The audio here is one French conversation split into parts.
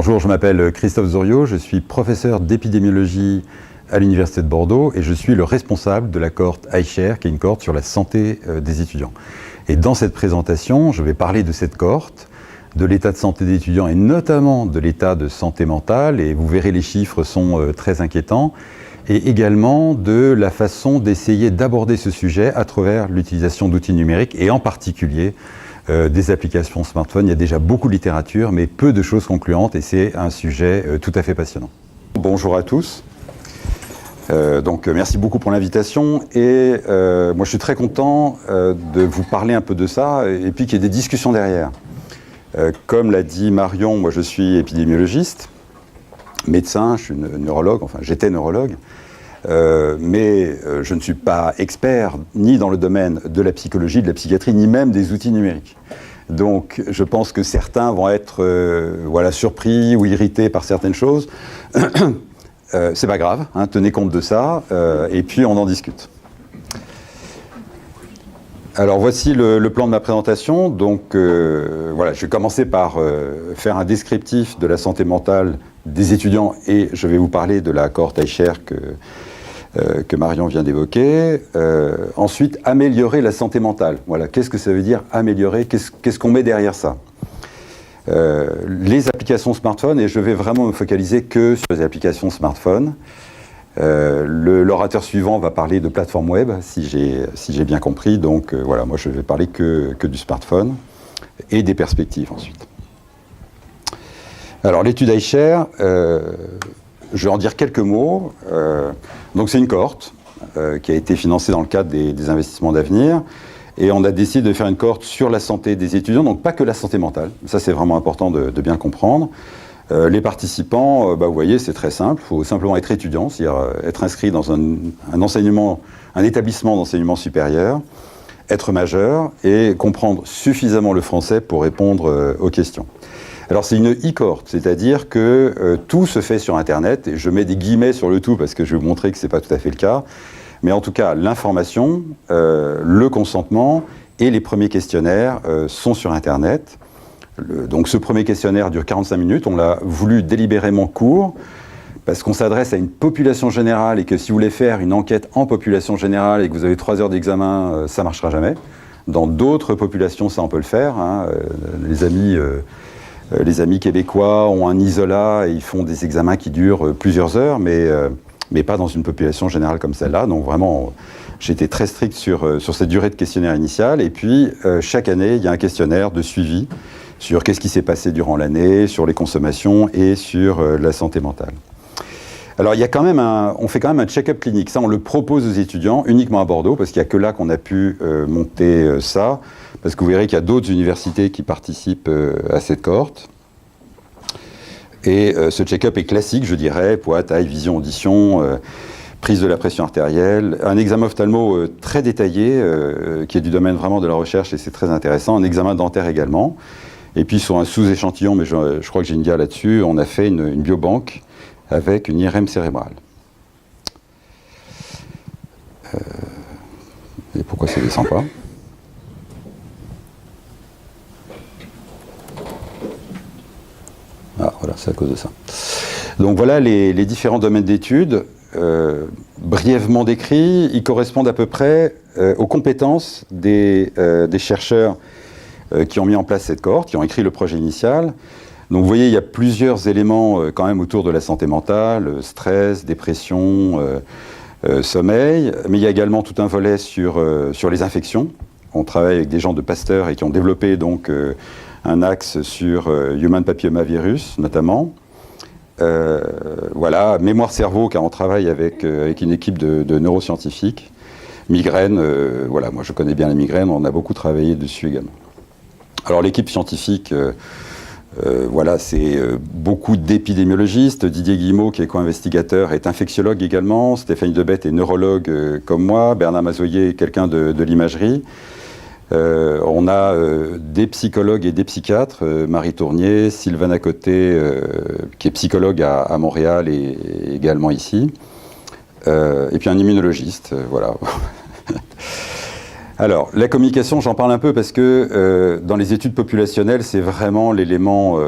Bonjour, je m'appelle Christophe Zoriot, je suis professeur d'épidémiologie à l'Université de Bordeaux et je suis le responsable de la cohorte iShare, qui est une cohorte sur la santé des étudiants. Et dans cette présentation, je vais parler de cette cohorte, de l'état de santé des étudiants et notamment de l'état de santé mentale, et vous verrez les chiffres sont très inquiétants, et également de la façon d'essayer d'aborder ce sujet à travers l'utilisation d'outils numériques et en particulier des applications smartphone. Il y a déjà beaucoup de littérature, mais peu de choses concluantes, et c'est un sujet tout à fait passionnant. Bonjour à tous. Merci beaucoup pour l'invitation, et moi je suis très content de vous parler un peu de ça, et puis qu'il y ait des discussions derrière. Comme l'a dit Marion, moi je suis épidémiologiste, médecin, je suis neurologue, enfin j'étais neurologue, mais je ne suis pas expert ni dans le domaine de la psychologie, de la psychiatrie, ni même des outils numériques. Donc je pense que certains vont être surpris ou irrités par certaines choses. C'est pas grave, hein, tenez compte de ça, et puis on en discute. Alors voici le plan de ma présentation. Donc je vais commencer par faire un descriptif de la santé mentale des étudiants, et je vais vous parler de la cohorte iShare que Marion vient d'évoquer. Ensuite, améliorer la santé mentale. Voilà, qu'est-ce que ça veut dire améliorer? Qu'est-ce qu'on met derrière ça? Les applications smartphone, et je vais vraiment me focaliser que sur les applications smartphone. L'orateur suivant va parler de plateforme web, si j'ai bien compris. Donc moi je vais parler que du smartphone et des perspectives ensuite. Alors l'étude iShare, je vais en dire quelques mots. Donc c'est une cohorte qui a été financée dans le cadre des investissements d'avenir. Et on a décidé de faire une cohorte sur la santé des étudiants, donc pas que la santé mentale. Ça, c'est vraiment important de bien comprendre. Les participants, vous voyez, c'est très simple. Il faut simplement être étudiant, c'est-à-dire être inscrit dans un établissement d'enseignement supérieur, être majeur et comprendre suffisamment le français pour répondre aux questions. Alors, c'est une e-cohorte, c'est-à-dire que tout se fait sur Internet. Et je mets des guillemets sur le tout parce que je vais vous montrer que ce n'est pas tout à fait le cas. Mais en tout cas, l'information, le consentement et les premiers questionnaires sont sur Internet. Donc ce premier questionnaire dure 45 minutes. On l'a voulu délibérément court parce qu'on s'adresse à une population générale et que si vous voulez faire une enquête en population générale et que vous avez 3 heures d'examen, ça ne marchera jamais. Dans d'autres populations, ça on peut le faire. Hein. Les amis québécois ont un Isola et ils font des examens qui durent plusieurs heures, mais pas dans une population générale comme celle-là. Donc vraiment, j'étais très strict sur cette durée de questionnaire initial. Et puis, chaque année, il y a un questionnaire de suivi sur qu'est-ce qui s'est passé durant l'année, sur les consommations et sur la santé mentale. Alors, on fait quand même un check-up clinique. Ça, on le propose aux étudiants uniquement à Bordeaux, parce qu'il n'y a que là qu'on a pu monter ça. Parce que vous verrez qu'il y a d'autres universités qui participent à cette cohorte. Et ce check-up est classique, je dirais, poids, taille, vision, audition, prise de la pression artérielle, un examen ophtalmo très détaillé, qui est du domaine vraiment de la recherche et c'est très intéressant, un examen dentaire également. Et puis sur un sous-échantillon, mais je crois que j'ai une dia là-dessus, on a fait une biobanque avec une IRM cérébrale. Et pourquoi ça ne descend pas ? Ah, voilà, c'est à cause de ça. Donc voilà les différents domaines d'études, brièvement décrits. Ils correspondent à peu près aux compétences des chercheurs qui ont mis en place cette cohorte, qui ont écrit le projet initial. Donc vous voyez, il y a plusieurs éléments quand même autour de la santé mentale, stress, dépression, sommeil, mais il y a également tout un volet sur les infections. On travaille avec des gens de Pasteur et qui ont développé donc un axe sur Human Papillomavirus notamment. Mémoire cerveau, car on travaille avec une équipe de neuroscientifiques. Migraine, moi je connais bien la migraine, on a beaucoup travaillé dessus également. Alors l'équipe scientifique, c'est beaucoup d'épidémiologistes. Didier Guillemot, qui est co-investigateur, est infectiologue également. Stéphanie Debette est neurologue comme moi. Bernard Mazoyer est quelqu'un de l'imagerie. On a des psychologues et des psychiatres, Marie Tournier, Sylvana Côté, qui est psychologue à Montréal et également ici, et puis un immunologiste, voilà. Alors, la communication, j'en parle un peu parce que dans les études populationnelles, c'est vraiment l'élément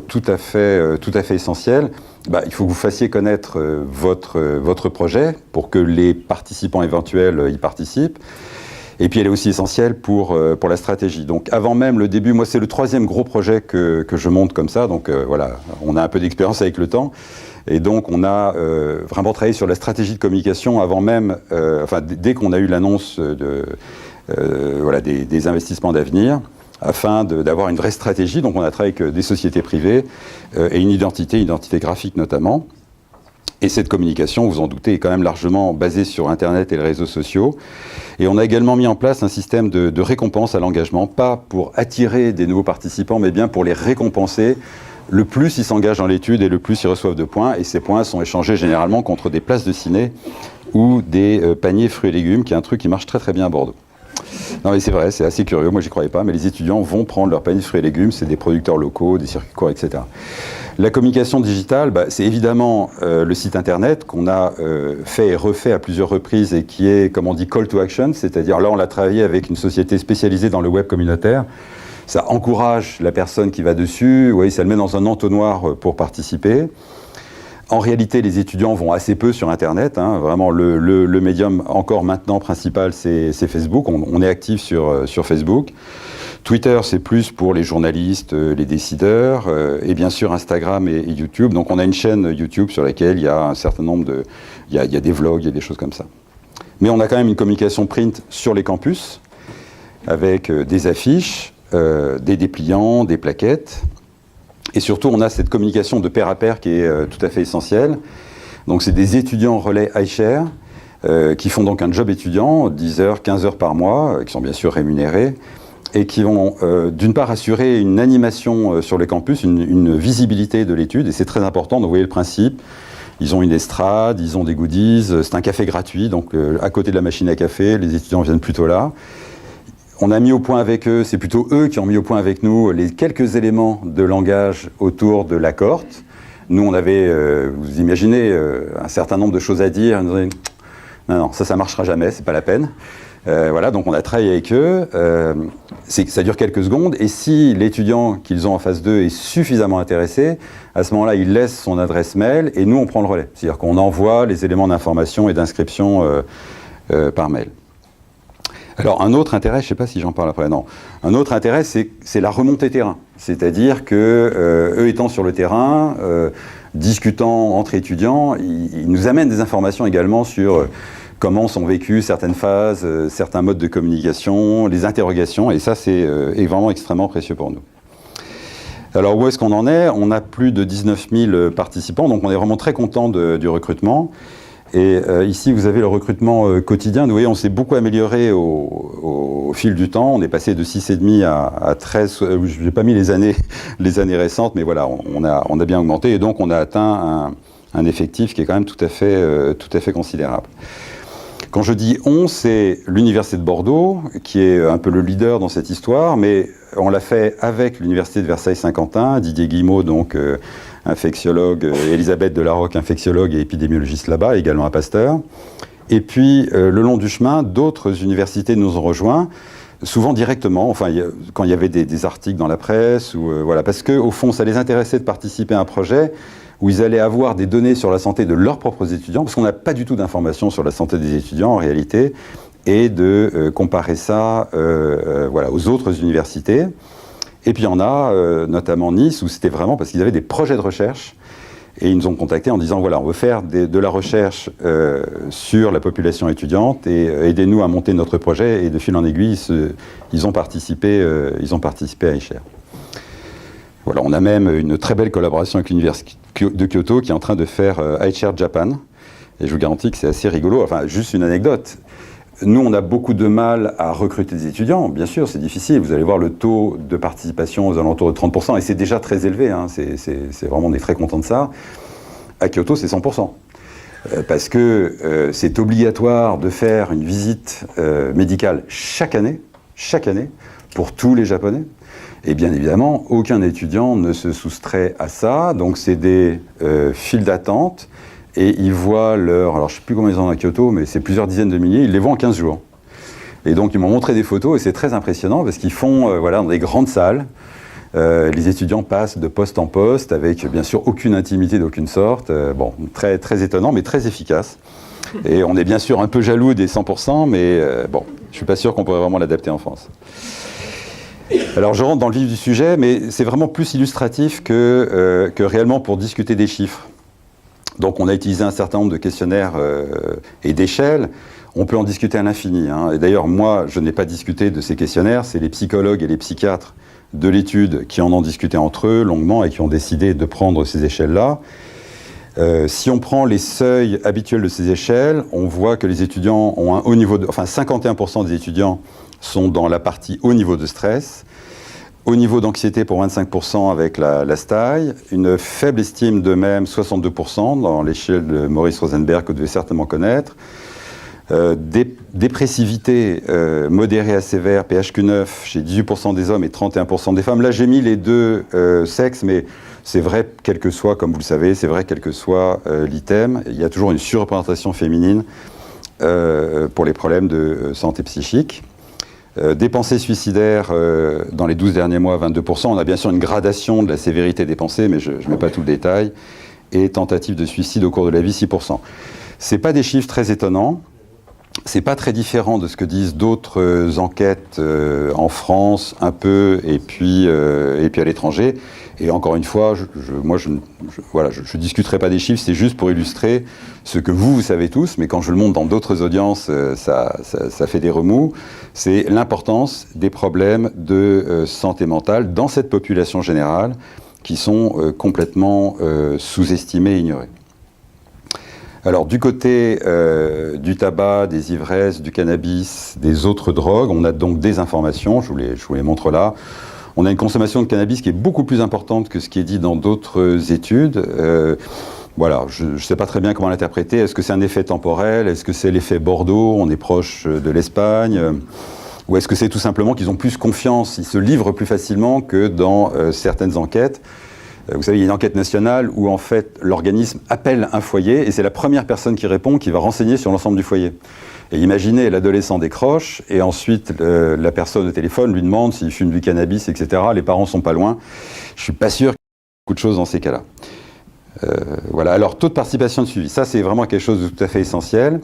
tout à fait essentiel. Il faut que vous fassiez connaître votre projet pour que les participants éventuels y participent. Et puis, elle est aussi essentielle pour la stratégie. Donc, avant même le début, moi, c'est le 3e gros projet que je monte comme ça. Donc, voilà, on a un peu d'expérience avec le temps. Et donc, on a vraiment travaillé sur la stratégie de communication avant même, dès qu'on a eu l'annonce des investissements d'avenir, afin d'avoir une vraie stratégie. Donc, on a travaillé avec des sociétés privées et une identité graphique notamment. Et cette communication, vous en doutez, est quand même largement basée sur Internet et les réseaux sociaux. Et on a également mis en place un système de récompense à l'engagement, pas pour attirer des nouveaux participants, mais bien pour les récompenser. Le plus ils s'engagent dans l'étude et le plus ils reçoivent de points. Et ces points sont échangés généralement contre des places de ciné ou des paniers fruits et légumes, qui est un truc qui marche très très bien à Bordeaux. Non mais c'est vrai, c'est assez curieux, moi j'y croyais pas, mais les étudiants vont prendre leur panier de fruits et légumes, c'est des producteurs locaux, des circuits courts, etc. La communication digitale, c'est évidemment le site internet qu'on a fait et refait à plusieurs reprises et qui est, comme on dit, call to action, c'est-à-dire là on l'a travaillé avec une société spécialisée dans le web communautaire. Ça encourage la personne qui va dessus, ça le met dans un entonnoir pour participer. En réalité, les étudiants vont assez peu sur Internet. Vraiment, le médium encore maintenant principal, c'est Facebook. On est actif sur Facebook. Twitter, c'est plus pour les journalistes, les décideurs, et bien sûr Instagram et YouTube. Donc on a une chaîne YouTube sur laquelle il y a un certain nombre de... Il y a des vlogs, il y a des choses comme ça. Mais on a quand même une communication print sur les campus, avec des affiches, des dépliants, des plaquettes. Et surtout, on a cette communication de pair à pair qui est tout à fait essentielle. Donc, c'est des étudiants relais iShare qui font donc un job étudiant, 10 heures, 15 heures par mois, qui sont bien sûr rémunérés, et qui vont d'une part assurer une animation sur les campus, une visibilité de l'étude, et c'est très important. Donc, vous voyez le principe. Ils ont une estrade, ils ont des goodies, c'est un café gratuit, donc à côté de la machine à café, les étudiants viennent plutôt là. On a mis au point avec eux, c'est plutôt eux qui ont mis au point avec nous les quelques éléments de langage autour de la cohorte. Nous, on avait, vous imaginez, un certain nombre de choses à dire. Nous, non, ça marchera jamais, c'est pas la peine. Voilà, donc on a travaillé avec eux. Ça dure quelques secondes. Et si l'étudiant qu'ils ont en face d'eux est suffisamment intéressé, à ce moment-là, il laisse son adresse mail et nous, on prend le relais. C'est-à-dire qu'on envoie les éléments d'information et d'inscription par mail. Alors, un autre intérêt, je ne sais pas si j'en parle après, non. Un autre intérêt, c'est la remontée terrain. C'est-à-dire que, eux étant sur le terrain, discutant entre étudiants, ils nous amènent des informations également sur comment sont vécues certaines phases, certains modes de communication, les interrogations, et ça, c'est vraiment extrêmement précieux pour nous. Alors, où est-ce qu'on en est? On a plus de 19 000 participants, donc on est vraiment très content du recrutement. Et ici, vous avez le recrutement quotidien. Vous voyez, on s'est beaucoup amélioré au fil du temps. On est passé de 6,5 à 13. Je n'ai pas mis les années récentes, mais voilà, on a bien augmenté. Et donc, on a atteint un effectif qui est quand même tout à fait considérable. Quand je dis on, c'est l'Université de Bordeaux, qui est un peu le leader dans cette histoire, mais on l'a fait avec l'Université de Versailles-Saint-Quentin, Didier Guillemot, donc infectiologue, Elisabeth Delarocque, infectiologue et épidémiologiste là-bas, également à Pasteur. Et puis, le long du chemin, d'autres universités nous ont rejoints, souvent directement, quand il y avait des articles dans la presse, voilà, parce qu'au fond, ça les intéressait de participer à un projet où ils allaient avoir des données sur la santé de leurs propres étudiants, parce qu'on n'a pas du tout d'informations sur la santé des étudiants en réalité, et de comparer ça aux autres universités. Et puis il y en a, notamment Nice, où c'était vraiment parce qu'ils avaient des projets de recherche, et ils nous ont contactés en disant, voilà, on veut faire de la recherche sur la population étudiante, et aidez-nous à monter notre projet, et de fil en aiguille, ils ont participé à iShare. Voilà, on a même une très belle collaboration avec l'Université de Kyoto qui est en train de faire iShare Japan. Et je vous garantis que c'est assez rigolo. Enfin, juste une anecdote. Nous, on a beaucoup de mal à recruter des étudiants. Bien sûr, c'est difficile. Vous allez voir le taux de participation aux alentours de 30%. Et c'est déjà très élevé. C'est vraiment, on est très content de ça. À Kyoto, c'est 100%. Parce que c'est obligatoire de faire une visite médicale chaque année, pour tous les Japonais. Et bien évidemment, aucun étudiant ne se soustrait à ça. Donc c'est des files d'attente. Et ils voient alors je ne sais plus combien ils en ont à Kyoto, mais c'est plusieurs dizaines de milliers, ils les voient en 15 jours. Et donc, ils m'ont montré des photos et c'est très impressionnant parce qu'ils font, voilà, dans des grandes salles. Les étudiants passent de poste en poste avec, bien sûr, aucune intimité d'aucune sorte. Bon, très, très étonnant, mais très efficace. Et on est bien sûr un peu jaloux des 100%, mais bon, je ne suis pas sûr qu'on pourrait vraiment l'adapter en France. Alors, je rentre dans le vif du sujet, mais c'est vraiment plus illustratif que réellement pour discuter des chiffres. Donc, on a utilisé un certain nombre de questionnaires et d'échelles. On peut en discuter à l'infini, hein. Et d'ailleurs, moi, je n'ai pas discuté de ces questionnaires. C'est les psychologues et les psychiatres de l'étude qui en ont discuté entre eux longuement et qui ont décidé de prendre ces échelles-là. Si on prend les seuils habituels de ces échelles, on voit que les étudiants ont un haut niveau de... Enfin, 51% des étudiants sont dans la partie haut niveau de stress, haut niveau d'anxiété pour 25% avec la STAI, une faible estime d'eux-mêmes, 62% dans l'échelle de Maurice Rosenberg que vous devez certainement connaître, dépressivité modérée à sévère, PHQ-9 chez 18% des hommes et 31% des femmes. Là, j'ai mis les deux sexes, mais c'est vrai, quel que soit, comme vous le savez, c'est vrai, quel que soit l'item, il y a toujours une surreprésentation féminine pour les problèmes de santé psychique. Des pensées suicidaires dans les 12 derniers mois, 22%. On a bien sûr une gradation de la sévérité des pensées, mais je ne mets pas tout le détail. Et tentatives de suicide au cours de la vie, 6%. Ce n'est pas des chiffres très étonnants. C'est pas très différent de ce que disent d'autres enquêtes en France, un peu, et puis à l'étranger. Et encore une fois, je discuterai pas des chiffres, c'est juste pour illustrer ce que vous savez tous, mais quand je le montre dans d'autres audiences, ça fait des remous. C'est l'importance des problèmes de santé mentale dans cette population générale qui sont complètement sous-estimés et ignorés. Alors, du côté du tabac, des ivresses, du cannabis, des autres drogues, on a donc des informations, je vous les montre là. On a une consommation de cannabis qui est beaucoup plus importante que ce qui est dit dans d'autres études. Voilà, je ne sais pas très bien comment l'interpréter. Est-ce que c'est un effet temporel? Est-ce que c'est l'effet Bordeaux? On est proche de l'Espagne. Ou est-ce que c'est tout simplement qu'ils ont plus confiance, ils se livrent plus facilement que dans certaines enquêtes? Vous savez, il y a une enquête nationale où, en fait, l'organisme appelle un foyer et c'est la première personne qui répond qui va renseigner sur l'ensemble du foyer. Et imaginez, l'adolescent décroche et ensuite la personne au téléphone lui demande s'il fume du cannabis, etc. Les parents sont pas loin. Je suis pas sûr qu'il y ait beaucoup de choses dans ces cas-là. Voilà. Alors, taux de participation de suivi, ça c'est vraiment quelque chose de tout à fait essentiel.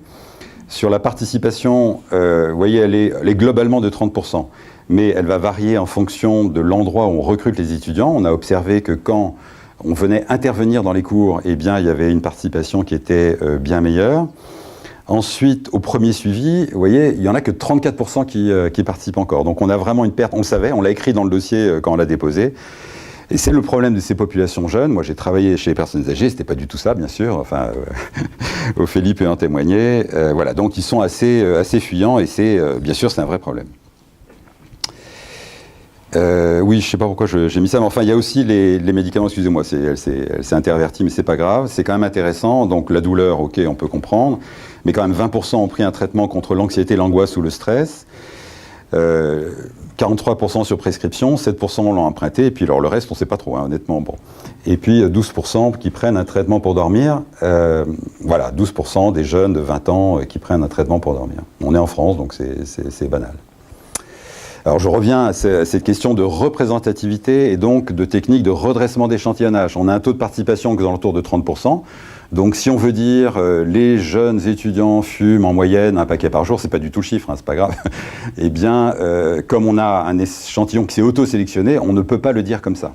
Sur la participation, vous voyez, elle est globalement de 30%. Mais elle va varier en fonction de l'endroit où on recrute les étudiants. On a observé que quand on venait intervenir dans les cours, eh bien, il y avait une participation qui était bien meilleure. Ensuite, au premier suivi, vous voyez, il n'y en a que 34% qui participent encore. Donc on a vraiment une perte, on le savait, on l'a écrit dans le dossier quand on l'a déposé. Et c'est le problème de ces populations jeunes. Moi, j'ai travaillé chez les personnes âgées, c'était pas du tout ça, bien sûr. Enfin, Ophélie peut en témoigner. Voilà, donc ils sont assez fuyants et bien sûr, c'est un vrai problème. Oui, je ne sais pas pourquoi j'ai mis ça, mais enfin, il y a aussi les médicaments, excusez-moi, elle s'est intervertie, mais c'est pas grave, c'est quand même intéressant. Donc la douleur, ok, on peut comprendre, mais quand même 20% ont pris un traitement contre l'anxiété, l'angoisse ou le stress, 43% sur prescription, 7% l'ont emprunté, et puis alors le reste, on ne sait pas trop, hein, honnêtement. Bon. Et puis 12% qui prennent un traitement pour dormir, voilà, 12% des jeunes de 20 ans qui prennent un traitement pour dormir. On est en France, donc c'est banal. Alors je reviens à cette question de représentativité et donc de technique de redressement d'échantillonnage. On a un taux de participation qui est dans l'entour de 30%. Donc si on veut dire les jeunes étudiants fument en moyenne un paquet par jour, c'est pas du tout le chiffre, hein, c'est pas grave. Eh bien, comme on a un échantillon qui s'est auto-sélectionné, on ne peut pas le dire comme ça.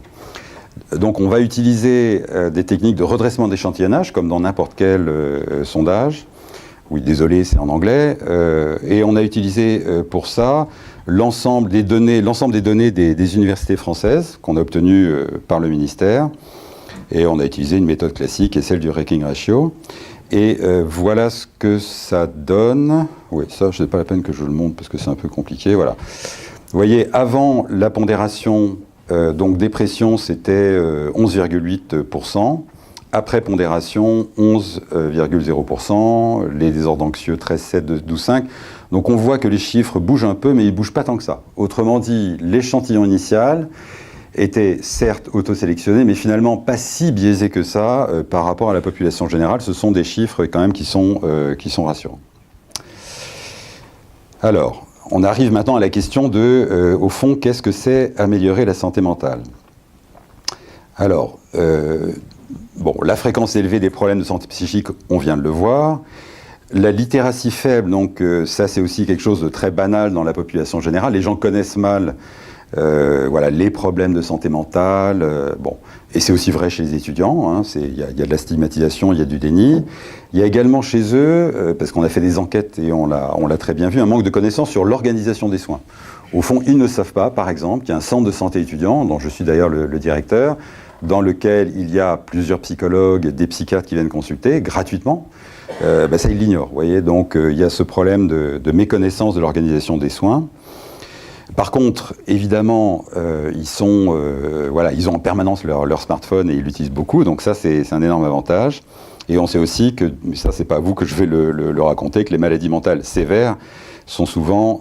Donc on va utiliser des techniques de redressement d'échantillonnage, comme dans n'importe quel sondage. Oui, désolé, c'est en anglais. Et on a utilisé pour ça l'ensemble des données des universités françaises qu'on a obtenues par le ministère. Et on a utilisé une méthode classique, qui est celle du Raking Ratio. Et voilà ce que ça donne. Oui, ça, ce n'est pas la peine que je le montre parce que c'est un peu compliqué. Voilà. Vous voyez, avant la pondération, donc dépression, c'était 11,8%. Après pondération, 11,0%, les désordres anxieux, 13,7, 12,5. Donc on voit que les chiffres bougent un peu, mais ils ne bougent pas tant que ça. Autrement dit, l'échantillon initial était certes auto-sélectionné, mais finalement pas si biaisé que ça par rapport à la population générale. Ce sont des chiffres quand même qui sont rassurants. Alors, on arrive maintenant à la question de, au fond, qu'est-ce que c'est améliorer la santé mentale? Alors, bon, la fréquence élevée des problèmes de santé psychique, on vient de le voir. La littératie faible, donc ça c'est aussi quelque chose de très banal dans la population générale. Les gens connaissent mal voilà, les problèmes de santé mentale. Bon. Et c'est aussi vrai chez les étudiants. Hein, il y a de la stigmatisation, il y a du déni. Il y a également chez eux, parce qu'on a fait des enquêtes et on l'a très bien vu, un manque de connaissances sur l'organisation des soins. Au fond, ils ne savent pas, par exemple, qu'il y a un centre de santé étudiant, dont je suis d'ailleurs le directeur, dans lequel il y a plusieurs psychologues, des psychiatres qui viennent consulter gratuitement. Ça, ils l'ignorent, vous voyez. Donc, il y a ce problème de méconnaissance de l'organisation des soins. Par contre, évidemment, ils ont en permanence leur smartphone et ils l'utilisent beaucoup, donc ça, c'est un énorme avantage. Et on sait aussi que, mais ça, c'est pas à vous que je vais le raconter, que les maladies mentales sévères sont souvent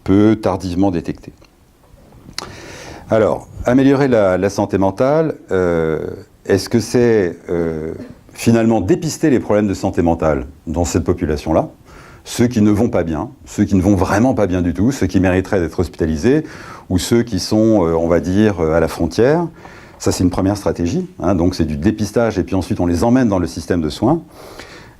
peu tardivement détectées. Alors, améliorer la santé mentale, est-ce que c'est finalement dépister les problèmes de santé mentale dans cette population-là? Ceux qui ne vont pas bien, ceux qui ne vont vraiment pas bien du tout, ceux qui mériteraient d'être hospitalisés, ou ceux qui sont, on va dire, à la frontière. Ça, c'est une première stratégie, hein, donc c'est du dépistage, et puis ensuite on les emmène dans le système de soins.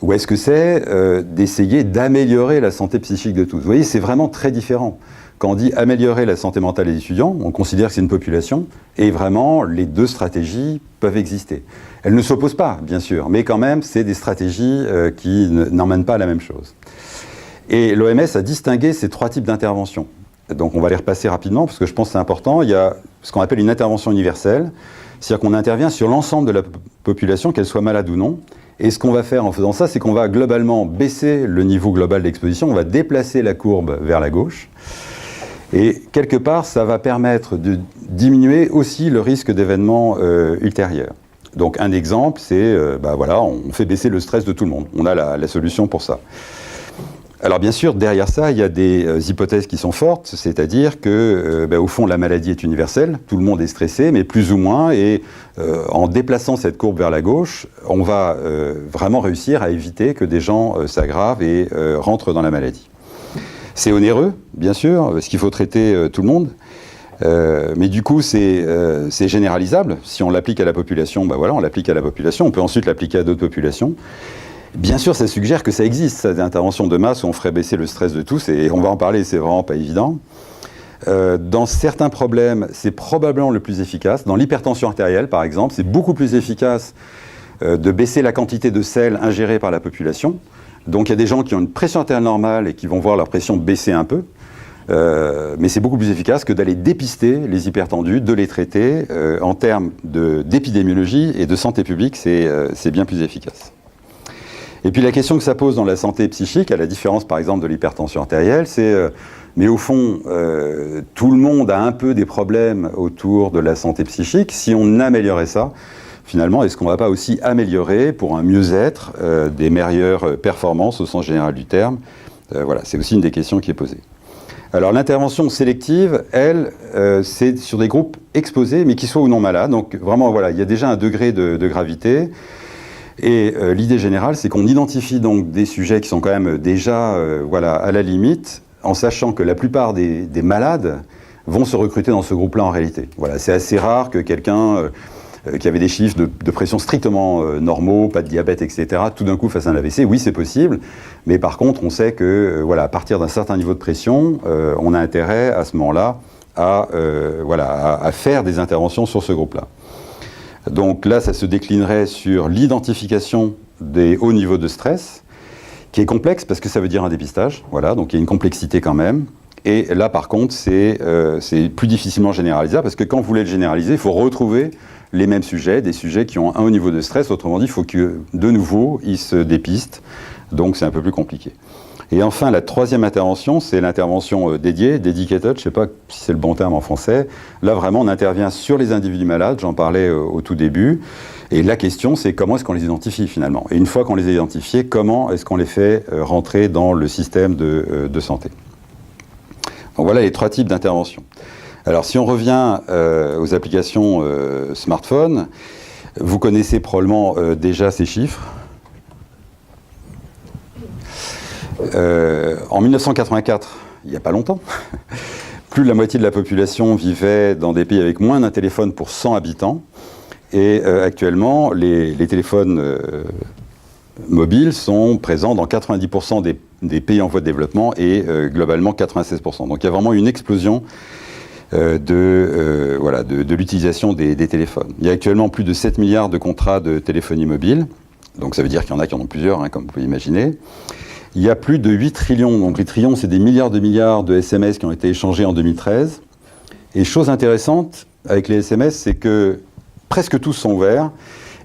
Ou est-ce que c'est d'essayer d'améliorer la santé psychique de tous? Vous voyez, c'est vraiment très différent. Quand on dit améliorer la santé mentale des étudiants, on considère que c'est une population, et vraiment, les deux stratégies peuvent exister. Elles ne s'opposent pas, bien sûr, mais quand même, c'est des stratégies qui n'emmènent pas à la même chose. Et l'OMS a distingué ces trois types d'interventions. Donc on va les repasser rapidement, parce que je pense que c'est important. Il y a ce qu'on appelle une intervention universelle, c'est-à-dire qu'on intervient sur l'ensemble de la population, qu'elle soit malade ou non. Et ce qu'on va faire en faisant ça, c'est qu'on va globalement baisser le niveau global d'exposition, on va déplacer la courbe vers la gauche. Et quelque part, ça va permettre de diminuer aussi le risque d'événements ultérieurs. Donc un exemple, c'est, voilà, on fait baisser le stress de tout le monde. On a la solution pour ça. Alors bien sûr, derrière ça, il y a des hypothèses qui sont fortes, c'est-à-dire que, au fond, la maladie est universelle, tout le monde est stressé, mais plus ou moins, et en déplaçant cette courbe vers la gauche, on va vraiment réussir à éviter que des gens s'aggravent et rentrent dans la maladie. C'est onéreux, bien sûr, parce qu'il faut traiter tout le monde, mais du coup, c'est généralisable. Si on l'applique à la population, voilà, on l'applique à la population, on peut ensuite l'appliquer à d'autres populations. Bien sûr, ça suggère que ça existe, cette intervention de masse où on ferait baisser le stress de tous, et on va en parler, c'est vraiment pas évident. Dans certains problèmes, c'est probablement le plus efficace. Dans l'hypertension artérielle, par exemple, c'est beaucoup plus efficace de baisser la quantité de sel ingérée par la population. Donc il y a des gens qui ont une pression artérielle normale et qui vont voir leur pression baisser un peu. Mais c'est beaucoup plus efficace que d'aller dépister les hypertendus, de les traiter. En termes d'épidémiologie et de santé publique, c'est bien plus efficace. Et puis la question que ça pose dans la santé psychique, à la différence par exemple de l'hypertension artérielle, c'est mais au fond, tout le monde a un peu des problèmes autour de la santé psychique. Si on améliorait ça, finalement, est-ce qu'on ne va pas aussi améliorer pour un mieux-être, des meilleures performances au sens général du terme? Voilà, c'est aussi une des questions qui est posée. Alors l'intervention sélective, elle, c'est sur des groupes exposés, mais qui soient ou non malades. Donc vraiment, voilà, il y a déjà un degré de gravité. Et l'idée générale, c'est qu'on identifie donc des sujets qui sont quand même déjà voilà, à la limite, en sachant que la plupart des malades vont se recruter dans ce groupe-là en réalité. Voilà, c'est assez rare que quelqu'un qui avait des chiffres de pression strictement normaux, pas de diabète, etc., tout d'un coup fasse un AVC. Oui, c'est possible, mais par contre, on sait que voilà, à partir d'un certain niveau de pression, on a intérêt à ce moment-là à faire des interventions sur ce groupe-là. Donc là, ça se déclinerait sur l'identification des hauts niveaux de stress, qui est complexe parce que ça veut dire un dépistage. Voilà, donc il y a une complexité quand même. Et là, par contre, c'est plus difficilement généralisable parce que quand vous voulez le généraliser, il faut retrouver les mêmes sujets, des sujets qui ont un haut niveau de stress. Autrement dit, il faut que, de nouveau, ils se dépistent. Donc c'est un peu plus compliqué. Et enfin, la troisième intervention, c'est l'intervention dédiée, dedicated, je ne sais pas si c'est le bon terme en français. Là, vraiment, on intervient sur les individus malades, j'en parlais au tout début. Et la question, c'est comment est-ce qu'on les identifie finalement? Et une fois qu'on les a identifiés, comment est-ce qu'on les fait rentrer dans le système de santé? Donc voilà les trois types d'interventions. Alors si on revient aux applications smartphone, vous connaissez probablement déjà ces chiffres. En 1984, il n'y a pas longtemps, plus de la moitié de la population vivait dans des pays avec moins d'un téléphone pour 100 habitants. Et actuellement, les téléphones mobiles sont présents dans 90% des pays en voie de développement et globalement 96%. Donc il y a vraiment une explosion de l'utilisation des téléphones. Il y a actuellement plus de 7 milliards de contrats de téléphonie mobile. Donc ça veut dire qu'il y en a qui en ont plusieurs, comme vous pouvez imaginer. Il y a plus de 8 trillions. Donc les trillions, c'est des milliards de SMS qui ont été échangés en 2013. Et chose intéressante avec les SMS, c'est que presque tous sont ouverts.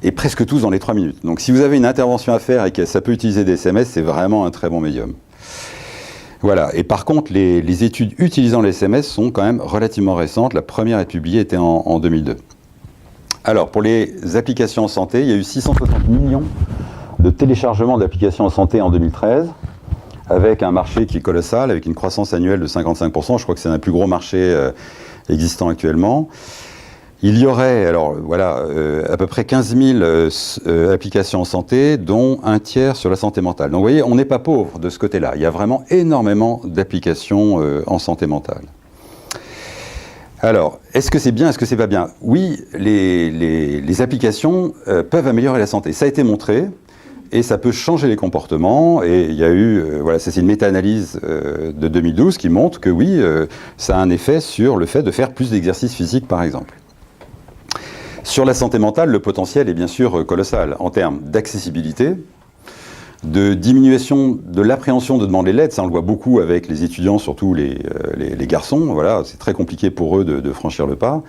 Et presque tous dans les 3 minutes. Donc si vous avez une intervention à faire et que ça peut utiliser des SMS, c'est vraiment un très bon médium. Voilà. Et par contre, les études utilisant les SMS sont quand même relativement récentes. La première est publiée était en 2002. Alors, pour les applications en santé, il y a eu 660 millions de téléchargements d'applications en santé en 2013, avec un marché qui est colossal, avec une croissance annuelle de 55%. Je crois que c'est un plus gros marché existant actuellement. Il y aurait, alors voilà, à peu près 15 000 applications en santé, dont un tiers sur la santé mentale. Donc vous voyez, on n'est pas pauvre de ce côté-là. Il y a vraiment énormément d'applications en santé mentale. Alors, est-ce que c'est bien, est-ce que c'est pas bien? Oui, les applications peuvent améliorer la santé. Ça a été montré, et ça peut changer les comportements. Et il y a eu, voilà, c'est une méta-analyse de 2012 qui montre que oui, ça a un effet sur le fait de faire plus d'exercice physique, par exemple. Sur la santé mentale, le potentiel est bien sûr colossal en termes d'accessibilité, de diminution de l'appréhension de demander l'aide. Ça, on le voit beaucoup avec les étudiants, surtout les garçons. Voilà, c'est très compliqué pour eux de franchir le pas.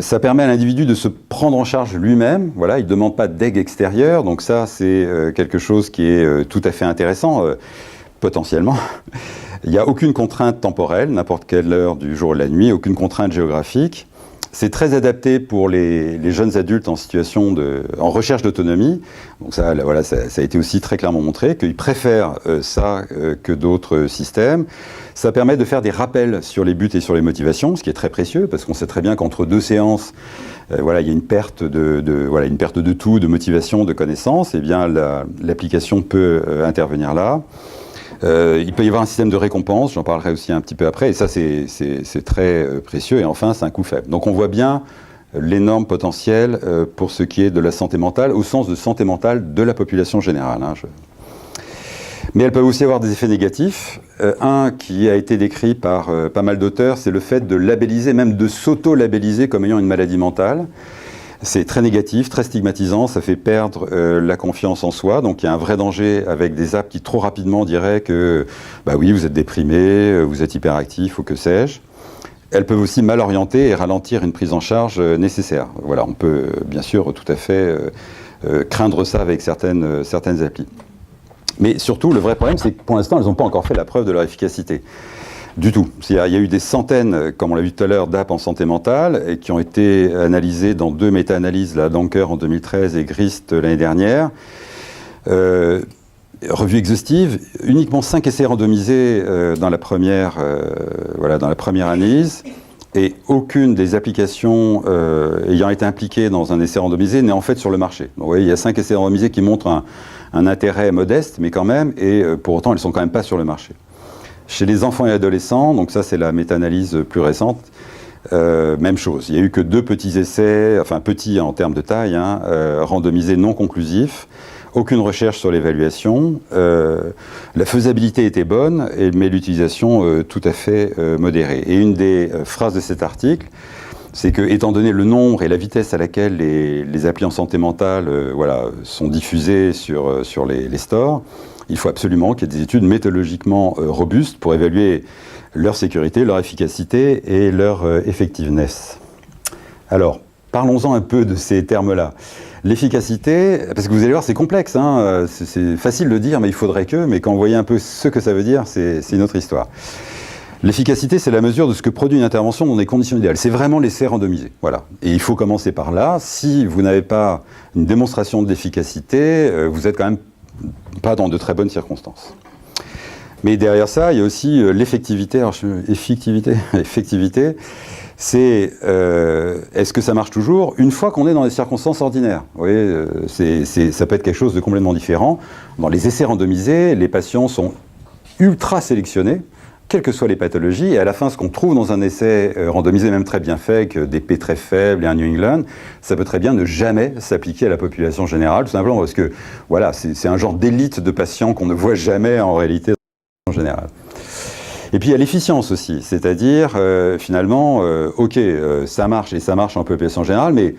Ça permet à l'individu de se prendre en charge lui-même. Voilà, il ne demande pas d'aide extérieure. Donc ça, c'est quelque chose qui est tout à fait intéressant, potentiellement. Il n'y a aucune contrainte temporelle, n'importe quelle heure du jour ou de la nuit, aucune contrainte géographique. C'est très adapté pour les jeunes adultes en situation en recherche d'autonomie. Donc ça, voilà, ça a été aussi très clairement montré qu'ils préfèrent ça que d'autres systèmes. Ça permet de faire des rappels sur les buts et sur les motivations, ce qui est très précieux, parce qu'on sait très bien qu'entre 2 séances, voilà, il y a une perte une perte de tout, de motivation, de connaissances. Et bien, l'application peut intervenir là. Il peut y avoir un système de récompense, j'en parlerai aussi un petit peu après, et ça c'est très précieux, et enfin c'est un coût faible. Donc on voit bien l'énorme potentiel pour ce qui est de la santé mentale, au sens de santé mentale de la population générale. Mais elles peuvent aussi avoir des effets négatifs. Un qui a été décrit par pas mal d'auteurs, c'est le fait de labelliser, même de s'auto-labelliser comme ayant une maladie mentale. C'est très négatif, très stigmatisant, ça fait perdre la confiance en soi. Donc il y a un vrai danger avec des apps qui trop rapidement diraient que bah oui, vous êtes déprimé, vous êtes hyperactif ou que sais-je. Elles peuvent aussi mal orienter et ralentir une prise en charge nécessaire. Voilà, on peut bien sûr tout à fait craindre ça avec certaines applis. Mais surtout, le vrai problème, c'est que pour l'instant, elles n'ont pas encore fait la preuve de leur efficacité. Du tout. Il y a eu des centaines, comme on l'a vu tout à l'heure, d'apps en santé mentale et qui ont été analysées dans 2 méta-analyses, la Danker en 2013 et Grist l'année dernière. Revue exhaustive, uniquement 5 essais randomisés dans la première analyse, et aucune des applications ayant été impliquées dans un essai randomisé n'est en fait sur le marché. Donc, vous voyez, il y a 5 essais randomisés qui montrent un intérêt modeste, mais quand même, et pour autant, elles ne sont quand même pas sur le marché. Chez les enfants et adolescents, donc ça c'est la méta-analyse plus récente, même chose. Il n'y a eu que 2 petits essais, enfin petits en termes de taille, randomisés non conclusifs. Aucune recherche sur l'évaluation. La faisabilité était bonne, mais l'utilisation tout à fait modérée. Et une des phrases de cet article, c'est que, étant donné le nombre et la vitesse à laquelle les applis en santé mentale sont diffusées sur les stores, il faut absolument qu'il y ait des études méthodologiquement robustes pour évaluer leur sécurité, leur efficacité et leur effectiveness. Alors, parlons-en un peu de ces termes-là. L'efficacité, parce que vous allez voir, c'est complexe, c'est facile de dire, mais il faudrait que, mais quand vous voyez un peu ce que ça veut dire, c'est une autre histoire. L'efficacité, c'est la mesure de ce que produit une intervention dans des conditions idéales. C'est vraiment l'essai randomisé. Voilà. Et il faut commencer par là. Si vous n'avez pas une démonstration d'efficacité, vous êtes quand même pas dans de très bonnes circonstances. Mais derrière ça, il y a aussi l'effectivité. Effectivité, c'est est-ce que ça marche toujours une fois qu'on est dans des circonstances ordinaires? Vous voyez, ça peut être quelque chose de complètement différent. Dans les essais randomisés, les patients sont ultra sélectionnés, quelles que soient les pathologies, et à la fin, ce qu'on trouve dans un essai randomisé, même très bien fait, avec des P très faibles et un New England, ça peut très bien ne jamais s'appliquer à la population générale, tout simplement parce que voilà, c'est un genre d'élite de patients qu'on ne voit jamais en réalité dans la population générale. Et puis il y a l'efficience aussi, c'est-à-dire finalement, ça marche et ça marche en population générale, mais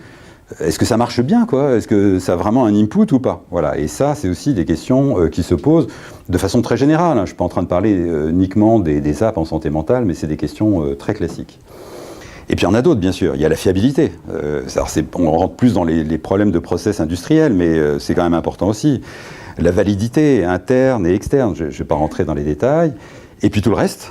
est-ce que ça marche bien, quoi? Est-ce que ça a vraiment un input ou pas? Voilà. Et ça, c'est aussi des questions qui se posent de façon très générale. Je ne suis pas en train de parler uniquement des apps en santé mentale, mais c'est des questions très classiques. Et puis il y en a d'autres, bien sûr. Il y a la fiabilité. On rentre plus dans les problèmes de process industriels, mais c'est quand même important aussi. La validité interne et externe, je ne vais pas rentrer dans les détails. Et puis tout le reste,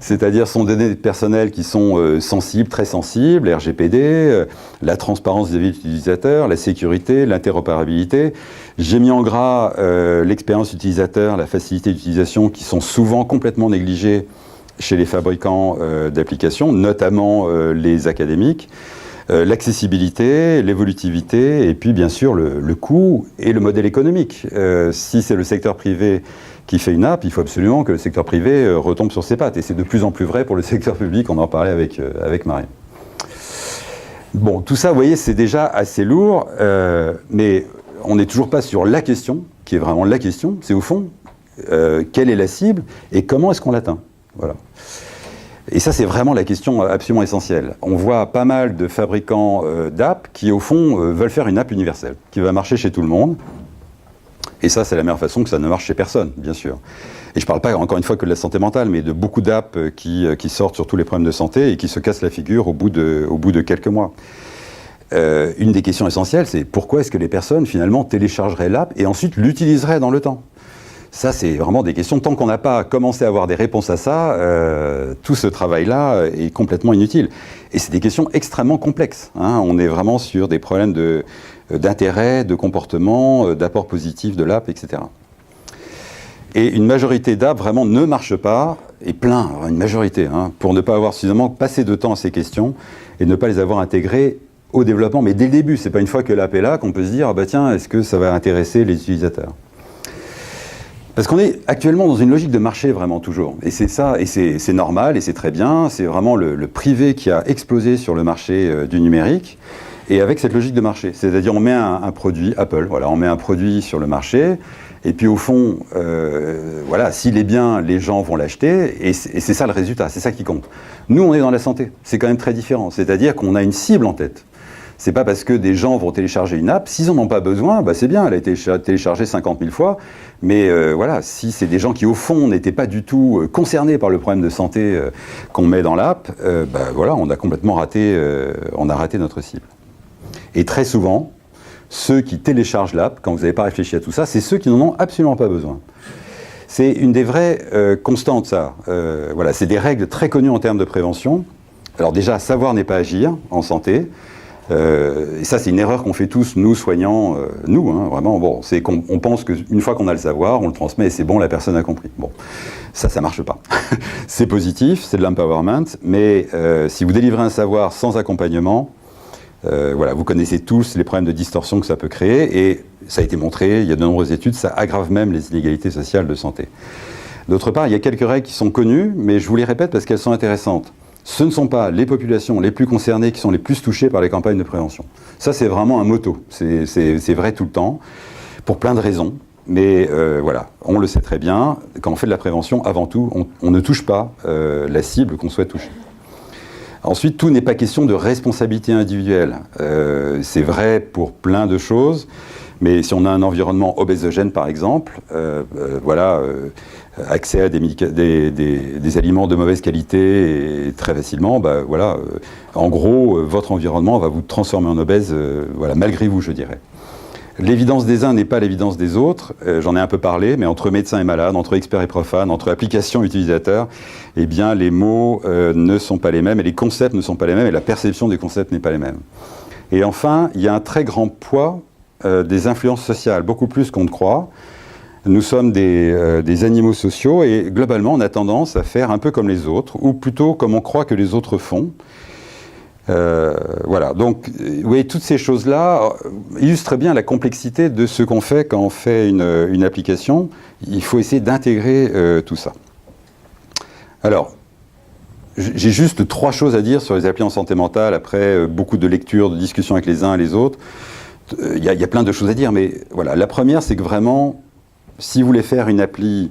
c'est-à-dire sont des données personnelles qui sont sensibles, très sensibles, RGPD, la transparence des utilisateurs, la sécurité, l'interopérabilité. J'ai mis en gras l'expérience utilisateur, la facilité d'utilisation qui sont souvent complètement négligées chez les fabricants d'applications, notamment les académiques. L'accessibilité, l'évolutivité et puis bien sûr le coût et le modèle économique. Si c'est le secteur privé qui fait une app, il faut absolument que le secteur privé retombe sur ses pattes. Et c'est de plus en plus vrai pour le secteur public, on en parlait avec Marie. Bon, tout ça, vous voyez, c'est déjà assez lourd, mais on n'est toujours pas sur la question, qui est vraiment la question, c'est au fond, quelle est la cible et comment est-ce qu'on l'atteint? Voilà. Et ça, c'est vraiment la question absolument essentielle. On voit pas mal de fabricants d'apps qui, au fond, veulent faire une app universelle, qui va marcher chez tout le monde. Et ça, c'est la meilleure façon que ça ne marche chez personne, bien sûr. Et je ne parle pas, encore une fois, que de la santé mentale, mais de beaucoup d'apps qui sortent sur tous les problèmes de santé et qui se cassent la figure au bout de quelques mois. Une des questions essentielles, c'est pourquoi est-ce que les personnes, finalement, téléchargeraient l'app et ensuite l'utiliseraient dans le temps? Ça, c'est vraiment des questions. Tant qu'on n'a pas commencé à avoir des réponses à ça, tout ce travail-là est complètement inutile. Et c'est des questions extrêmement complexes. On est vraiment sur des problèmes d'intérêt, de comportement, d'apport positif de l'app, etc. Et une majorité d'apps vraiment ne marche pas, et plein, une majorité, pour ne pas avoir suffisamment passé de temps à ces questions et ne pas les avoir intégrées au développement. Mais dès le début, c'est pas une fois que l'app est là qu'on peut se dire, ah bah tiens, est-ce que ça va intéresser les utilisateurs? Parce qu'on est actuellement dans une logique de marché vraiment toujours. Et c'est ça, et c'est normal, et c'est très bien. C'est vraiment le privé qui a explosé sur le marché du numérique. Et avec cette logique de marché, c'est-à-dire on met un produit, Apple, voilà, on met un produit sur le marché, et puis au fond, voilà, s'il est bien, les gens vont l'acheter, et c'est ça le résultat, c'est ça qui compte. Nous, on est dans la santé, c'est quand même très différent, c'est-à-dire qu'on a une cible en tête. C'est pas parce que des gens vont télécharger une app, s'ils n'en ont pas besoin, bah c'est bien, elle a été téléchargée 50 000 fois, mais voilà, si c'est des gens qui au fond n'étaient pas du tout concernés par le problème de santé qu'on met dans l'app, bah voilà, on a complètement raté, on a raté notre cible. Et très souvent, ceux qui téléchargent l'app, quand vous n'avez pas réfléchi à tout ça, c'est ceux qui n'en ont absolument pas besoin. C'est une des vraies constantes, ça. Voilà, c'est des règles très connues en termes de prévention. Alors déjà, savoir n'est pas agir en santé. Et ça, c'est une erreur qu'on fait tous, nous, soignants, vraiment. Bon, c'est qu'on pense qu'une fois qu'on a le savoir, on le transmet et c'est bon, la personne a compris. Bon, ça marche pas. C'est positif, c'est de l'empowerment, mais si vous délivrez un savoir sans accompagnement, voilà, vous connaissez tous les problèmes de distorsion que ça peut créer et ça a été montré, il y a de nombreuses études, ça aggrave même les inégalités sociales de santé. D'autre part, il y a quelques règles qui sont connues, mais je vous les répète parce qu'elles sont intéressantes. Ce ne sont pas les populations les plus concernées qui sont les plus touchées par les campagnes de prévention. Ça, c'est vraiment un motto. C'est vrai tout le temps, pour plein de raisons. Mais voilà, on le sait très bien, quand on fait de la prévention, avant tout, on ne touche pas la cible qu'on souhaite toucher. Ensuite, tout n'est pas question de responsabilité individuelle. C'est vrai pour plein de choses, mais si on a un environnement obésogène, par exemple, accès à des aliments de mauvaise qualité et très facilement, voilà, en gros, votre environnement va vous transformer en obèse, voilà, malgré vous, je dirais. L'évidence des uns n'est pas l'évidence des autres, j'en ai un peu parlé, mais entre médecins et malades, entre experts et profanes, entre applications et utilisateurs, eh bien les mots ne sont pas les mêmes et les concepts ne sont pas les mêmes et la perception des concepts n'est pas les mêmes. Et enfin, il y a un très grand poids des influences sociales, beaucoup plus qu'on ne croit. Nous sommes des animaux sociaux et globalement on a tendance à faire un peu comme les autres, ou plutôt comme on croit que les autres font. Voilà, donc vous voyez, toutes ces choses-là illustrent bien la complexité de ce qu'on fait quand on fait une application. Il faut essayer d'intégrer tout ça. Alors, j'ai juste 3 choses à dire sur les applis en santé mentale, après beaucoup de lectures, de discussions avec les uns et les autres. Il y a plein de choses à dire, mais voilà, la première, c'est que vraiment, si vous voulez faire une appli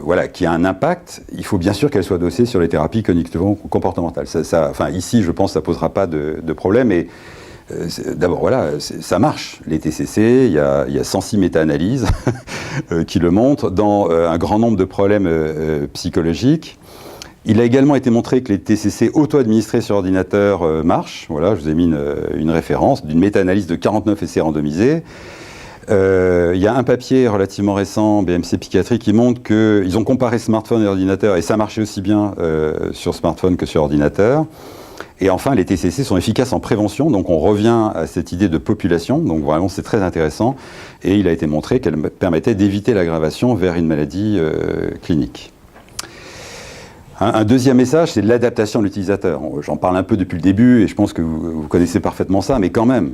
voilà, qui a un impact, il faut bien sûr qu'elle soit adossée sur les thérapies cognitivo-comportementales. Enfin, ici, je pense que ça ne posera pas de problème. Et d'abord, voilà, ça marche. Les TCC, il y a 106 méta-analyses qui le montrent dans un grand nombre de problèmes psychologiques. Il a également été montré que les TCC auto-administrés sur ordinateur marchent. Voilà, je vous ai mis une référence d'une méta-analyse de 49 essais randomisés. Il y a un papier relativement récent, BMC Psychiatrie, qui montre qu'ils ont comparé smartphone et ordinateur, et ça marchait aussi bien sur smartphone que sur ordinateur. Et enfin, les TCC sont efficaces en prévention, donc on revient à cette idée de population, donc vraiment c'est très intéressant, et il a été montré qu'elle permettait d'éviter l'aggravation vers une maladie clinique. Un deuxième message, c'est l'adaptation de l'utilisateur. J'en parle un peu depuis le début, et je pense que vous connaissez parfaitement ça, mais quand même,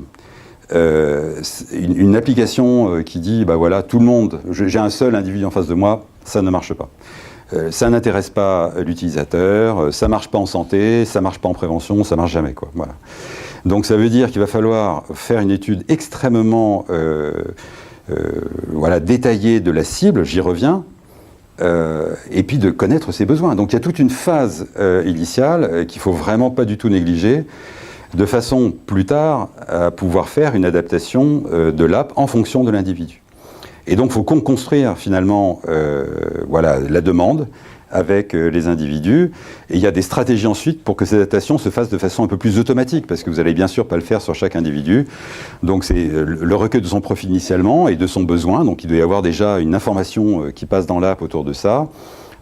une application qui dit, bah voilà, tout le monde, j'ai un seul individu en face de moi, ça ne marche pas. Ça n'intéresse pas l'utilisateur, ça ne marche pas en santé, ça ne marche pas en prévention, ça ne marche jamais, quoi. Voilà. Donc ça veut dire qu'il va falloir faire une étude extrêmement voilà, détaillée de la cible, j'y reviens, et puis de connaître ses besoins. Donc il y a toute une phase initiale qu'il ne faut vraiment pas du tout négliger, de façon plus tard à pouvoir faire une adaptation de l'app en fonction de l'individu. Et donc il faut construire finalement voilà, la demande avec les individus, et il y a des stratégies ensuite pour que cette adaptation se fasse de façon un peu plus automatique, parce que vous allez bien sûr pas le faire sur chaque individu. Donc c'est le recueil de son profil initialement et de son besoin, donc il doit y avoir déjà une information qui passe dans l'app autour de ça.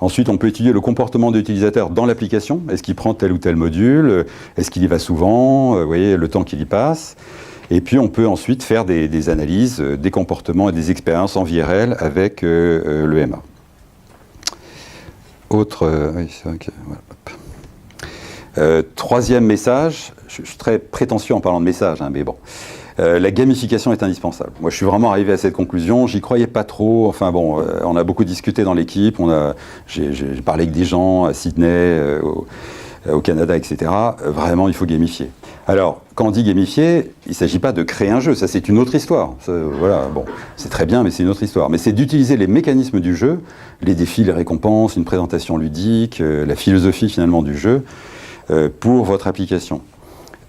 Ensuite, on peut étudier le comportement de l'utilisateur dans l'application. Est-ce qu'il prend tel ou tel module? Est-ce qu'il y va souvent? Vous voyez, le temps qu'il y passe. Et puis, on peut ensuite faire des analyses des comportements et des expériences en vie réelle avec l'EMA. Autre... oui, c'est vrai que... Voilà. Troisième message, je suis très prétentieux en parlant de message, hein, mais bon. La gamification est indispensable. Moi, je suis vraiment arrivé à cette conclusion. J'y croyais pas trop. Enfin bon, on a beaucoup discuté dans l'équipe. J'ai parlé avec des gens à Sydney, au Canada, etc. Vraiment, il faut gamifier. Alors, quand on dit gamifier, il ne s'agit pas de créer un jeu. Ça, c'est une autre histoire. Ça, voilà, bon, c'est très bien, mais c'est une autre histoire. Mais c'est d'utiliser les mécanismes du jeu, les défis, les récompenses, une présentation ludique, la philosophie finalement du jeu, pour votre application.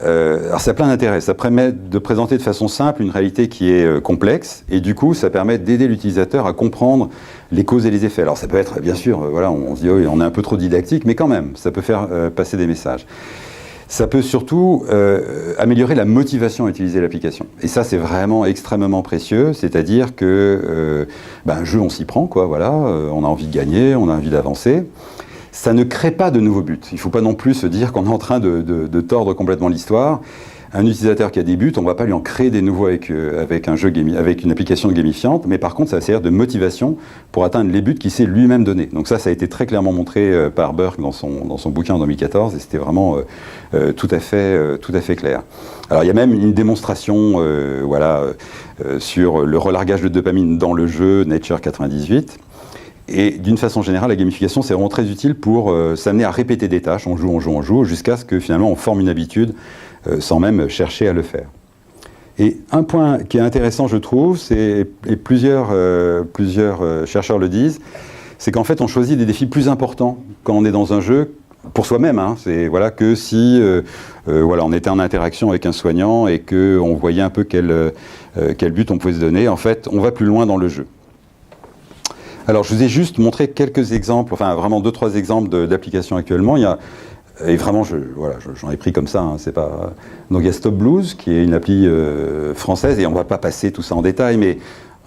Alors ça a plein d'intérêts, ça permet de présenter de façon simple une réalité qui est complexe, et du coup ça permet d'aider l'utilisateur à comprendre les causes et les effets. Alors ça peut être, bien sûr, voilà, on se dit oui, on est un peu trop didactique, mais quand même, ça peut faire passer des messages. Ça peut surtout améliorer la motivation à utiliser l'application. Et ça, c'est vraiment extrêmement précieux, c'est-à-dire que un jeu, on s'y prend, quoi, voilà, on a envie de gagner, on a envie d'avancer. Ça ne crée pas de nouveaux buts. Il ne faut pas non plus se dire qu'on est en train de tordre complètement l'histoire. Un utilisateur qui a des buts, on ne va pas lui en créer des nouveaux avec avec une application gamifiante, mais par contre, ça va servir de motivation pour atteindre les buts qu'il s'est lui-même donné. Donc ça a été très clairement montré par Burke dans son bouquin en 2014, et c'était vraiment tout à fait clair. Alors il y a même une démonstration sur le relargage de dopamine dans le jeu Nature 98. Et d'une façon générale, la gamification, c'est vraiment très utile pour s'amener à répéter des tâches, on joue, jusqu'à ce que finalement on forme une habitude sans même chercher à le faire. Et un point qui est intéressant, je trouve, et plusieurs chercheurs le disent, c'est qu'en fait on choisit des défis plus importants quand on est dans un jeu, pour soi-même, hein, voilà, que si on était en interaction avec un soignant et qu'on voyait un peu quel but on pouvait se donner. En fait, on va plus loin dans le jeu. Alors, je vous ai juste montré quelques exemples, enfin vraiment 2-3 exemples d'applications actuellement. Il y a, et vraiment, j'en ai pris comme ça, hein, c'est pas... Donc il y a Stop Blues, qui est une appli française, et on ne va pas passer tout ça en détail, mais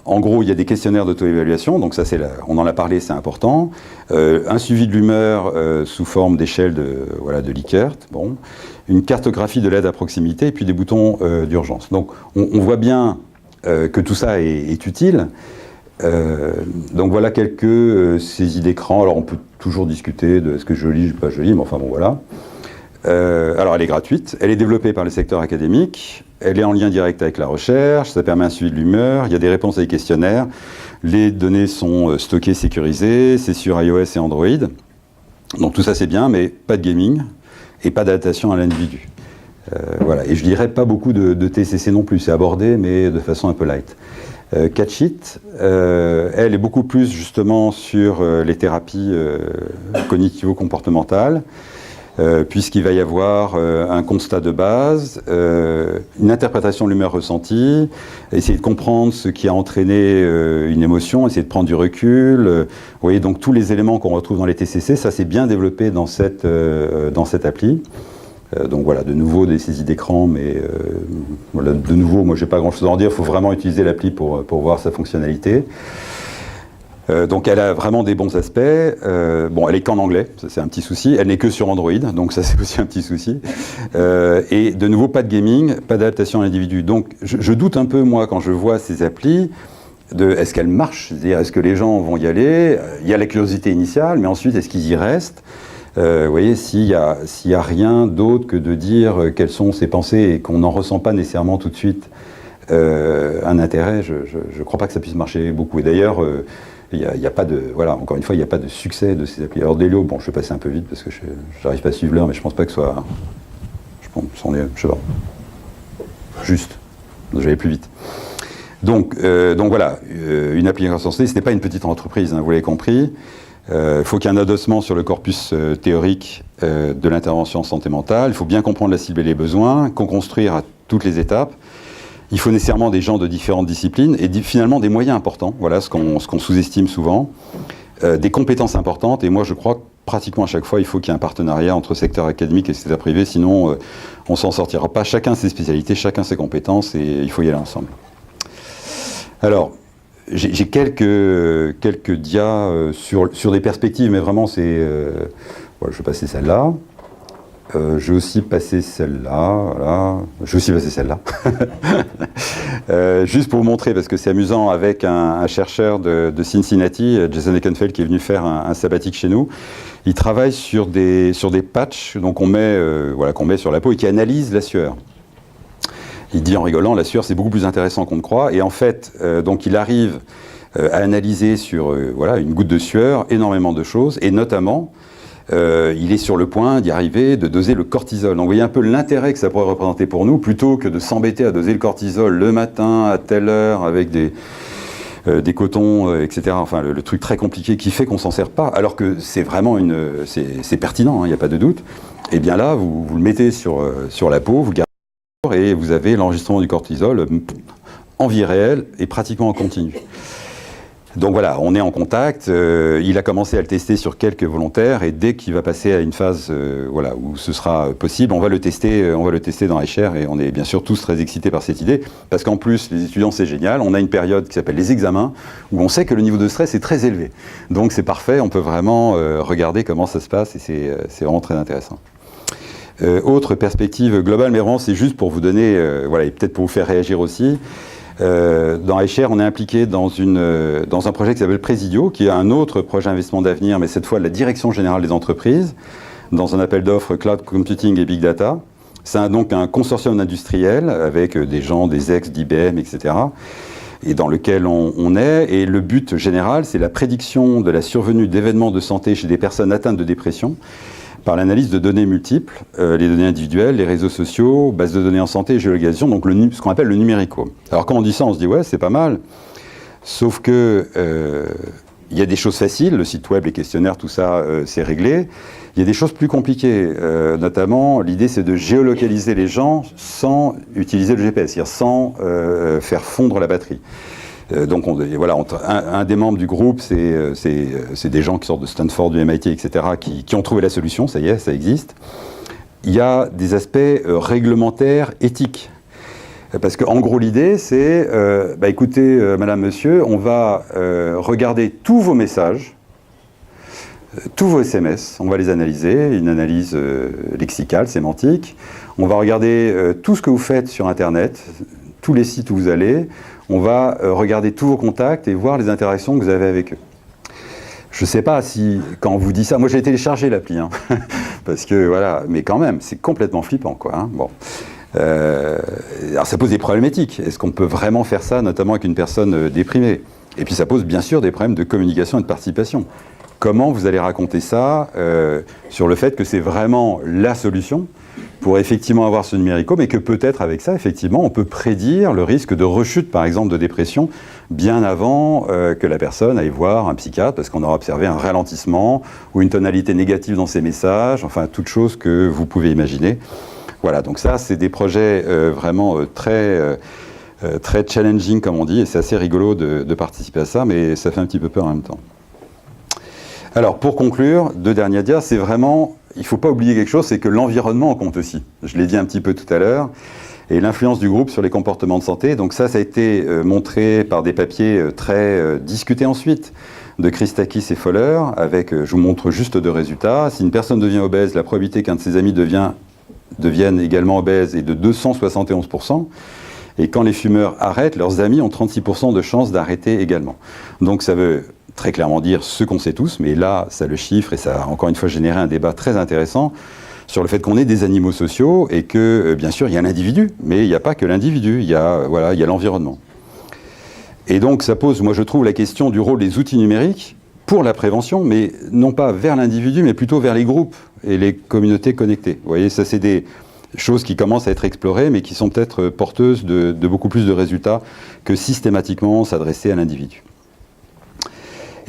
en gros, il y a des questionnaires d'auto-évaluation, donc ça, on en a parlé, c'est important. Un suivi de l'humeur sous forme d'échelle de Likert, bon. Une cartographie de l'aide à proximité, et puis des boutons d'urgence. Donc on voit bien que tout ça est utile. Donc voilà quelques saisies d'écran. Alors on peut toujours discuter de ce que je lis, pas je lis, mais enfin bon voilà. Alors elle est gratuite, elle est développée par le secteur académique, elle est en lien direct avec la recherche, ça permet un suivi de l'humeur, il y a des réponses à des questionnaires, les données sont stockées, sécurisées, c'est sur iOS et Android. Donc tout ça c'est bien, mais pas de gaming et pas d'adaptation à l'individu. Voilà. Et je dirais pas beaucoup de TCC non plus, c'est abordé mais de façon un peu light. Catchit, elle est beaucoup plus justement sur les thérapies cognitivo-comportementales, puisqu'il va y avoir un constat de base, une interprétation de l'humeur ressentie, essayer de comprendre ce qui a entraîné une émotion, essayer de prendre du recul. Vous voyez, donc tous les éléments qu'on retrouve dans les TCC, ça c'est bien développé dans cette appli. Donc voilà, de nouveau des saisies d'écran, mais voilà, de nouveau, moi j'ai pas grand chose à en dire, il faut vraiment utiliser l'appli pour voir sa fonctionnalité. Donc elle a vraiment des bons aspects. Bon, elle est qu'en anglais, ça c'est un petit souci. Elle n'est que sur Android, donc ça c'est aussi un petit souci. Et de nouveau, pas de gaming, pas d'adaptation à l'individu. Donc je doute un peu, moi, quand je vois ces applis, de est-ce qu'elles marchent, c'est-à-dire est-ce que les gens vont y aller. Il y a la curiosité initiale, mais ensuite est-ce qu'ils y restent. Vous voyez, s'il y a rien d'autre que de dire quelles sont ses pensées et qu'on n'en ressent pas nécessairement tout de suite un intérêt, je ne crois pas que ça puisse marcher beaucoup. Et d'ailleurs, il y a pas de, voilà, encore une fois, il n'y a pas de succès de ces applis. Alors Delio, bon, je vais passer un peu vite parce que je n'arrive pas à suivre l'heure, mais je ne pense pas que ce soit, je sais pas, juste. Je vais aller plus vite. Donc voilà, une application santé, ce n'est pas une petite entreprise, hein, vous l'avez compris. Il faut qu'il y ait un adossement sur le corpus théorique de l'intervention en santé mentale. Il faut bien comprendre la cible et les besoins, construire à toutes les étapes. Il faut nécessairement des gens de différentes disciplines et finalement des moyens importants. Voilà ce qu'on sous-estime souvent. Des compétences importantes. Et moi, je crois que pratiquement à chaque fois, il faut qu'il y ait un partenariat entre secteur académique et secteur privé. Sinon, on ne s'en sortira pas. Chacun ses spécialités, chacun ses compétences et il faut y aller ensemble. Alors, j'ai quelques dias sur des perspectives, mais vraiment, voilà, je vais passer celle-là. Je vais aussi passer celle-là. Voilà. Je vais aussi passer celle-là. Juste pour vous montrer, parce que c'est amusant, avec un chercheur de Cincinnati, Jason Eckenfeld, qui est venu faire un sabbatique chez nous. Il travaille sur des patchs qu'on met sur la peau et qui analysent la sueur. Il dit en rigolant, la sueur c'est beaucoup plus intéressant qu'on ne croit. Et en fait, donc il arrive à analyser sur une goutte de sueur énormément de choses, et notamment, il est sur le point d'y arriver, de doser le cortisol. Donc vous voyez un peu l'intérêt que ça pourrait représenter pour nous, plutôt que de s'embêter à doser le cortisol le matin, à telle heure, avec des cotons, etc. Enfin, le truc très compliqué qui fait qu'on s'en sert pas, alors que c'est vraiment c'est pertinent, il n'y a pas de doute. Et bien là, vous le mettez sur la peau, vous gardez et vous avez l'enregistrement du cortisol en vie réelle et pratiquement en continu. Donc voilà, on est en contact, il a commencé à le tester sur quelques volontaires et dès qu'il va passer à une phase où ce sera possible, on va le tester dans iShare et on est bien sûr tous très excités par cette idée parce qu'en plus, les étudiants c'est génial, on a une période qui s'appelle les examens où on sait que le niveau de stress est très élevé. Donc c'est parfait, on peut vraiment regarder comment ça se passe et c'est vraiment très intéressant. Autre perspective globale, mais vraiment c'est juste pour vous donner, et peut-être pour vous faire réagir aussi. Dans iShare, on est impliqué dans un projet qui s'appelle Présidio, qui est un autre projet d'investissement d'avenir, mais cette fois de la Direction Générale des Entreprises, dans un appel d'offres Cloud Computing et Big Data. C'est donc un consortium industriel avec des gens, des ex d'IBM, etc., et dans lequel on est. Et le but général, c'est la prédiction de la survenue d'événements de santé chez des personnes atteintes de dépression, par l'analyse de données multiples, les données individuelles, les réseaux sociaux, bases de données en santé et géolocalisation, donc ce qu'on appelle le numérico. Alors quand on dit ça, on se dit ouais, c'est pas mal, sauf que il y a des choses faciles, le site web, les questionnaires, tout ça, c'est réglé. Il y a des choses plus compliquées, notamment l'idée c'est de géolocaliser les gens sans utiliser le GPS, c'est-à-dire sans faire fondre la batterie. Donc un des membres du groupe, c'est des gens qui sortent de Stanford, du MIT, etc., qui ont trouvé la solution, ça y est, ça existe. Il y a des aspects réglementaires, éthiques. Parce qu'en gros, l'idée, c'est, écoutez, madame, monsieur, on va regarder tous vos messages, tous vos SMS, on va les analyser, une analyse lexicale, sémantique. On va regarder tout ce que vous faites sur Internet, tous les sites où vous allez. on va regarder tous vos contacts et voir les interactions que vous avez avec eux. Je ne sais pas si, quand on vous dit ça, moi j'ai téléchargé l'appli, hein, parce que voilà, mais quand même, c'est complètement flippant, quoi. Hein, bon. Alors ça pose des problématiques. Est-ce qu'on peut vraiment faire ça, notamment avec une personne déprimée? Et puis ça pose bien sûr des problèmes de communication et de participation. Comment vous allez raconter ça sur le fait que c'est vraiment la solution pour effectivement avoir ce numérico, mais que peut-être avec ça, effectivement, on peut prédire le risque de rechute, par exemple, de dépression, bien avant que la personne aille voir un psychiatre, parce qu'on aura observé un ralentissement ou une tonalité négative dans ses messages, enfin, toutes choses que vous pouvez imaginer. Voilà, donc ça, c'est des projets vraiment très challenging, comme on dit, et c'est assez rigolo de participer à ça, mais ça fait un petit peu peur en même temps. Alors, pour conclure, 2 derniers dias, c'est vraiment, il ne faut pas oublier quelque chose, c'est que l'environnement compte aussi. Je l'ai dit un petit peu tout à l'heure, et l'influence du groupe sur les comportements de santé. Donc ça a été montré par des papiers très discutés ensuite, de Christakis et Fowler, avec, je vous montre juste 2 résultats. Si une personne devient obèse, la probabilité qu'un de ses amis devienne également obèse est de 271%. Et quand les fumeurs arrêtent, leurs amis ont 36% de chances d'arrêter également. Donc ça veut très clairement dire ce qu'on sait tous, mais là, ça le chiffre et ça a encore une fois généré un débat très intéressant sur le fait qu'on est des animaux sociaux et que, bien sûr, il y a l'individu, mais il n'y a pas que l'individu, il y a l'environnement. Et donc ça pose, moi je trouve, la question du rôle des outils numériques pour la prévention, mais non pas vers l'individu, mais plutôt vers les groupes et les communautés connectées. Vous voyez, ça c'est des choses qui commencent à être explorées, mais qui sont peut-être porteuses de beaucoup plus de résultats que systématiquement s'adresser à l'individu.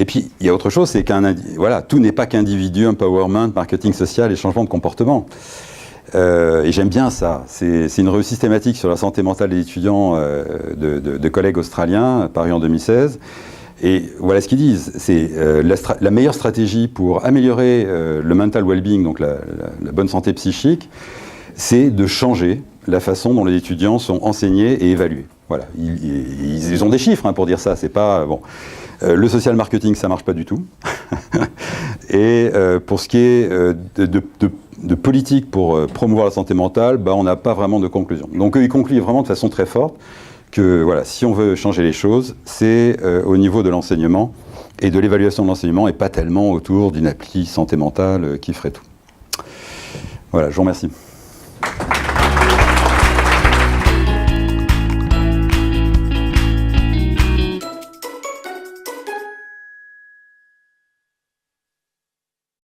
Et puis, il y a autre chose, c'est voilà, tout n'est pas qu'individu, empowerment, marketing social et changement de comportement. Et j'aime bien ça. C'est une revue systématique sur la santé mentale des étudiants de collègues australiens, paru en 2016. Et voilà ce qu'ils disent. C'est la meilleure stratégie pour améliorer le mental well-being, donc la bonne santé psychique, c'est de changer la façon dont les étudiants sont enseignés et évalués. Voilà. Ils ont des chiffres pour dire ça. C'est pas bon. Le social marketing, ça marche pas du tout. Et pour ce qui est de politique pour promouvoir la santé mentale, on n'a pas vraiment de conclusion. Donc eux, ils concluent vraiment de façon très forte que voilà, si on veut changer les choses, c'est au niveau de l'enseignement et de l'évaluation de l'enseignement et pas tellement autour d'une appli santé mentale qui ferait tout. Voilà, je vous remercie.